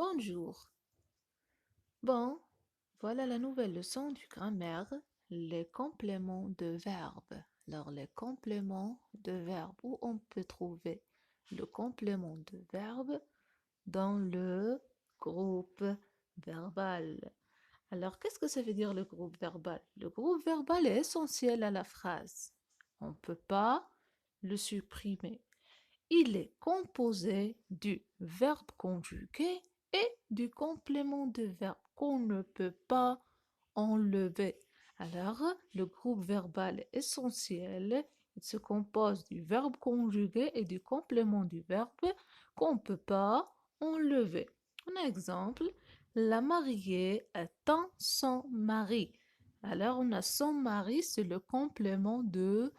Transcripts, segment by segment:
Bonjour. Bon, voilà la nouvelle leçon du grammaire, les compléments de verbes. Alors, les compléments de verbes, où on peut trouver le complément de verbe dans le groupe verbal. Alors, qu'est-ce que ça veut dire le groupe verbal? Le groupe verbal est essentiel à la phrase. On ne peut pas le supprimer. Il est composé du verbe conjugué et du complément de verbe qu'on ne peut pas enlever. Alors, le groupe verbal essentiel, il se compose du verbe conjugué et du complément du verbe qu'on ne peut pas enlever. Un exemple, la mariée attend son mari. Alors, on a son mari, c'est le complément de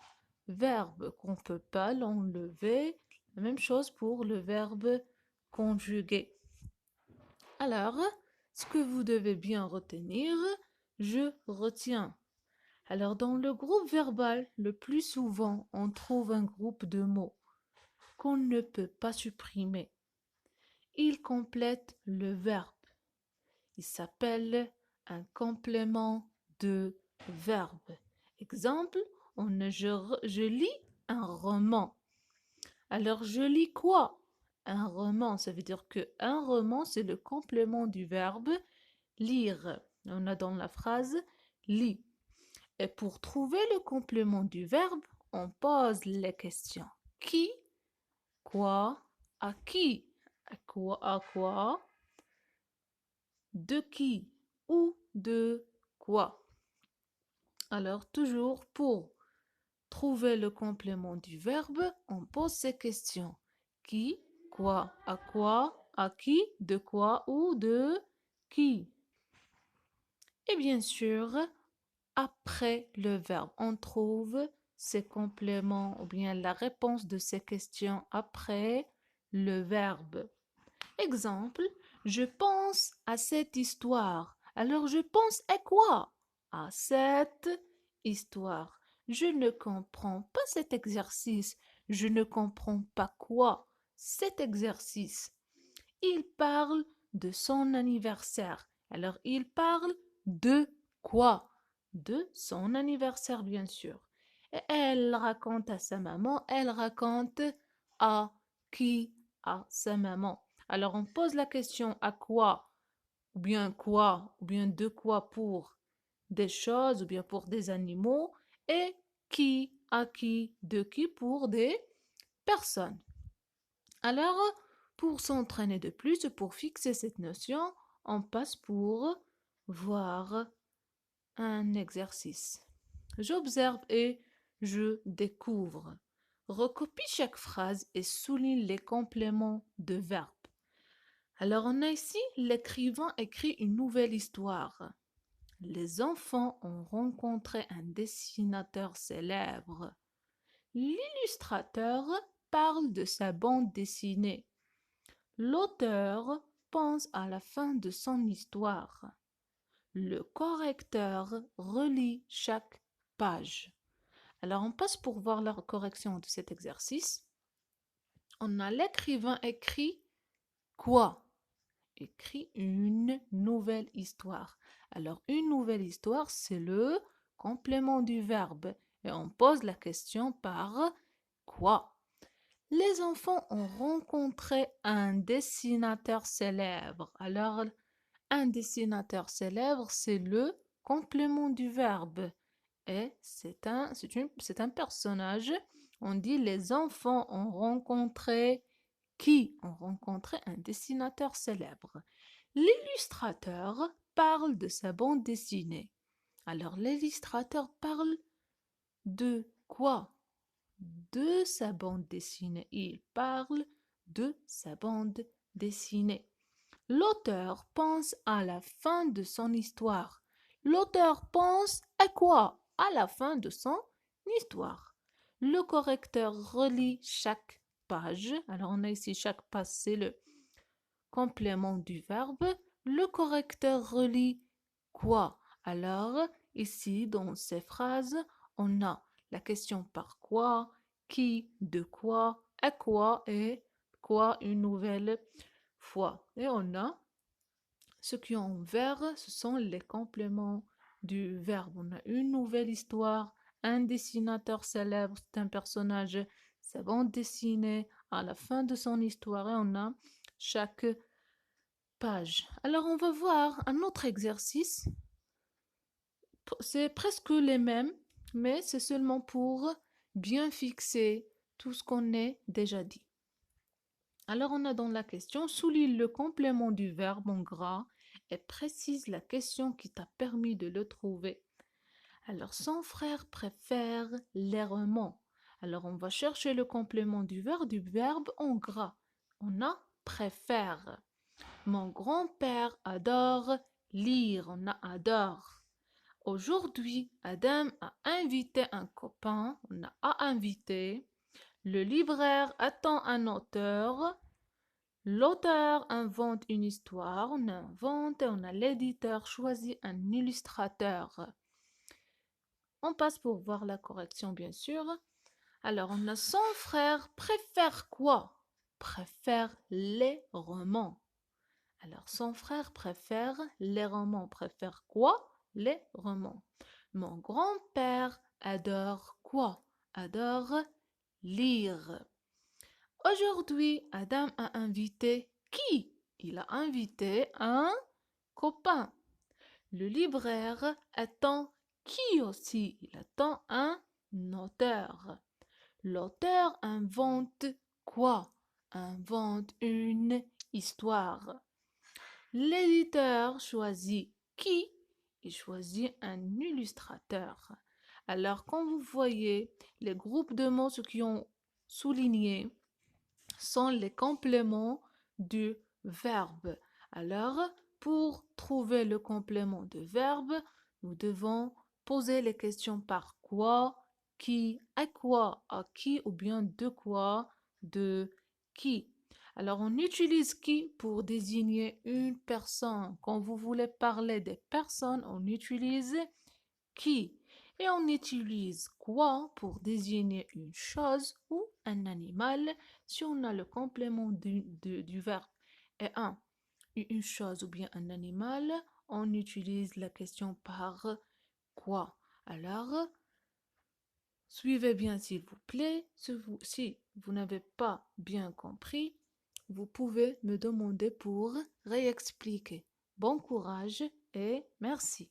verbe qu'on ne peut pas l'enlever. La même chose pour le verbe conjugué. Alors, ce que vous devez bien retenir, je retiens. Alors, dans le groupe verbal, le plus souvent, on trouve un groupe de mots qu'on ne peut pas supprimer. Il complète le verbe. Il s'appelle un complément de verbe. Exemple, je lis un roman. Alors, je lis quoi? Un roman, ça veut dire que un roman, c'est le complément du verbe lire. On a dans la phrase lis. Et pour trouver le complément du verbe, on pose les questions. Qui, quoi, à qui, à quoi, de qui ou de quoi. Alors, toujours pour trouver le complément du verbe, on pose ces questions. Qui, quoi, à qui, de quoi ou de qui. Et bien sûr, après le verbe, on trouve ces compléments ou bien la réponse de ces questions après le verbe. Exemple, je pense à cette histoire. Alors je pense à quoi? À cette histoire. Je ne comprends pas cet exercice. Je ne comprends pas quoi? Cet exercice. Il parle de son anniversaire. Alors il parle de quoi? De son anniversaire, bien sûr. Et elle raconte à sa maman, elle raconte à qui? À sa maman. Alors on pose la question à quoi, ou bien de quoi pour des choses, ou bien pour des animaux, et qui, à qui, de qui pour des personnes. Alors, pour s'entraîner de plus, pour fixer cette notion, on passe pour voir un exercice. J'observe et je découvre. Recopie chaque phrase et souligne les compléments de verbe. Alors on a ici l'écrivain écrit une nouvelle histoire. Les enfants ont rencontré un dessinateur célèbre. L'illustrateur parle de sa bande dessinée. L'auteur pense à la fin de son histoire. Le correcteur relit chaque page. Alors on passe pour voir la correction de cet exercice. On a l'écrivain écrit quoi? Écrit une nouvelle histoire. Alors, une nouvelle histoire, c'est le complément du verbe. Et on pose la question par quoi? Les enfants ont rencontré un dessinateur célèbre. Alors, un dessinateur célèbre, c'est le complément du verbe. Et c'est un personnage. On dit les enfants ont rencontré qui ont rencontré un dessinateur célèbre. L'illustrateur parle de sa bande dessinée. Alors l'illustrateur parle de quoi? De sa bande dessinée. Il parle de sa bande dessinée. L'auteur pense à la fin de son histoire. L'auteur pense à quoi? À la fin de son histoire. Le correcteur relit chaque page. Alors on a ici chaque page, c'est le complément du verbe. Le correcteur relit quoi? Alors ici dans ces phrases, on a la question par quoi, qui, de quoi, à quoi et quoi une nouvelle fois. Et on a Ce qui est en vert, ce sont les compléments du verbe. On a une nouvelle histoire, un dessinateur célèbre, c'est un personnage, c'est bande dessinée. À la fin de son histoire, et on a chaque page. Alors, on va voir un autre exercice. C'est presque les mêmes, mais c'est seulement pour bien fixer tout ce qu'on a déjà dit. Alors, on a dans la question, souligne le complément du verbe en gras et précise la question qui t'a permis de le trouver. Alors, son frère préfère l'errement. Alors, on va chercher le complément du verbe en gras. On a préfère. Mon grand-père adore lire. On a adore. Aujourd'hui, Adam a invité un copain. On a invité. Le libraire attend un auteur. L'auteur invente une histoire. On invente et on a l'éditeur choisit un illustrateur. On passe pour voir la correction, bien sûr. Alors, on a son frère préfère quoi? Préfère les romans. Alors, son frère préfère les romans. Préfère quoi? Les romans. Mon grand-père adore quoi? Adore lire. Aujourd'hui, Adam a invité qui? Il a invité un copain. Le libraire attend qui aussi? Il attend un auteur. L'auteur invente quoi? Invente une histoire. L'éditeur choisit qui? Il choisit un illustrateur. Alors, quand vous voyez les groupes de mots, ceux qui ont souligné, sont les compléments du verbe. Alors, pour trouver le complément de verbe, nous devons poser les questions par quoi, qui, à quoi, à qui ou bien de qui. Alors, on utilise qui pour désigner une personne. Quand vous voulez parler des personnes, on utilise qui. Et on utilise quoi pour désigner une chose ou un animal si on a le complément du verbe et une chose ou bien un animal, on utilise la question par quoi. Alors, suivez bien s'il vous plaît. Si vous n'avez pas bien compris, vous pouvez me demander pour réexpliquer. Bon courage et merci.